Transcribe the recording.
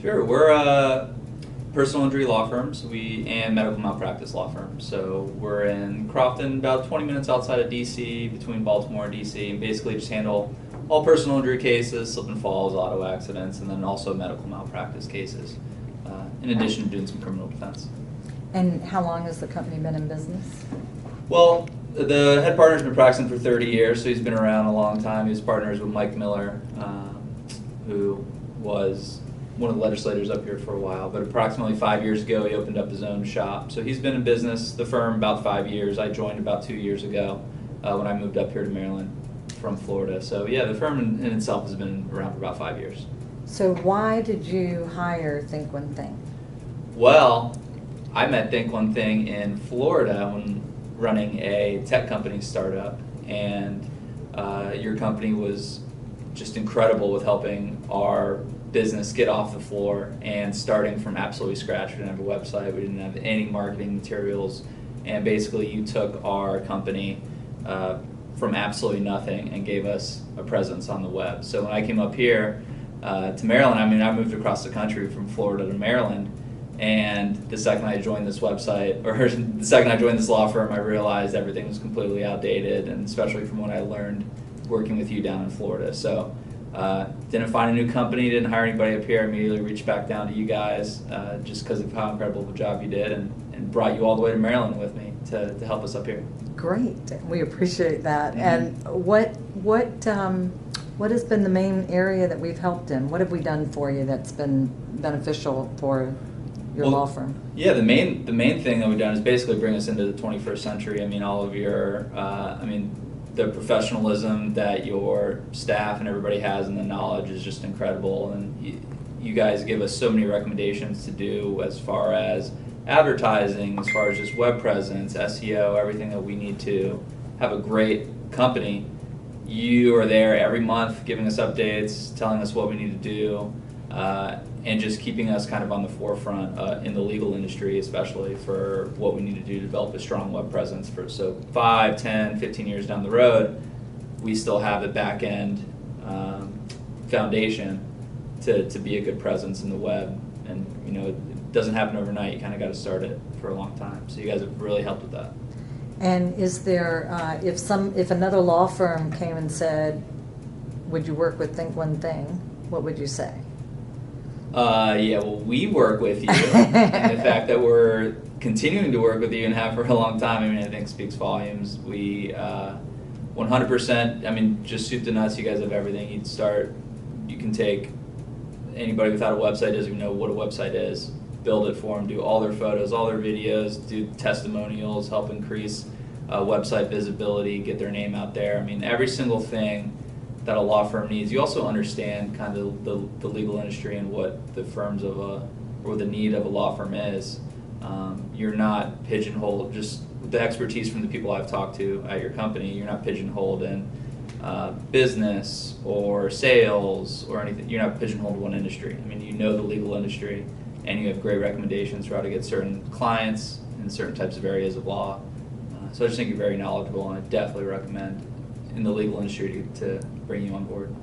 Sure, we're personal injury law firms and medical malpractice law firms. So we're in Crofton, about 20 minutes outside of DC, between Baltimore and DC, and basically just handle all personal injury cases, slip and falls, auto accidents, and then also medical malpractice cases, in addition to doing some criminal defense. And how long has the company been in business? Well, the head partner's been practicing for 30 years, so he's been around a long time. He was partners with Mike Miller, who was one of the legislators up here for a while, but approximately 5 years ago he opened up his own shop. So he's been in business, the firm, about 5 years. I joined about 2 years ago when I moved up here to Maryland from Florida. So yeah, the firm in itself has been around for about 5 years. So why did you hire ThinkOneThing? Well, I met ThinkOneThing in Florida when running a tech company startup, and your company was just incredible with helping our business get off the floor and starting from absolutely scratch. We didn't have a website, we didn't have any marketing materials, and basically you took our company from absolutely nothing and gave us a presence on the web. So when I came up here to Maryland, I moved across the country from Florida to Maryland, and the second I joined this website, or the second I joined this law firm, I realized everything was completely outdated, and especially from what I learned working with you down in Florida. So didn't find a new company, didn't hire anybody up here, immediately reached back down to you guys just because of how incredible of a job you did, and brought you all the way to Maryland with me to help us up here. Great, we appreciate that. Mm-hmm. And what has been the main area that we've helped in? What have we done for you that's been beneficial for your law firm? Yeah, the main thing that we've done is basically bring us into the 21st century. I mean, all of your, the professionalism that your staff and everybody has, and the knowledge is just incredible. And you guys give us so many recommendations to do as far as advertising, as far as just web presence, SEO, everything that we need to have a great company. You are there every month giving us updates, telling us what we need to do, and just keeping us kind of on the forefront in the legal industry, especially for what we need to do to develop a strong web presence. So 5, 10, 15 years down the road, we still have the back end foundation to be a good presence in the web. And it doesn't happen overnight. You kind of got to start it for a long time. So you guys have really helped with that. And is there, if another law firm came and said, would you work with ThinkOneThing, what would you say? Yeah, well, we work with you, and the fact that we're continuing to work with you and have for a long time, I think speaks volumes. We 100%, just soup to nuts, you guys have everything. You can take anybody without a website, doesn't even know what a website is, build it for them, do all their photos, all their videos, do testimonials, help increase website visibility, get their name out there. Every single thing that a law firm needs. You also understand kind of the legal industry and what the or the need of a law firm is. You're not pigeonholed, just the expertise from the people I've talked to at your company, you're not pigeonholed in business or sales or anything. You're not pigeonholed in one industry. You know the legal industry, and you have great recommendations for how to get certain clients in certain types of areas of law. So I just think you're very knowledgeable, and I definitely recommend in the legal industry to bring you on board.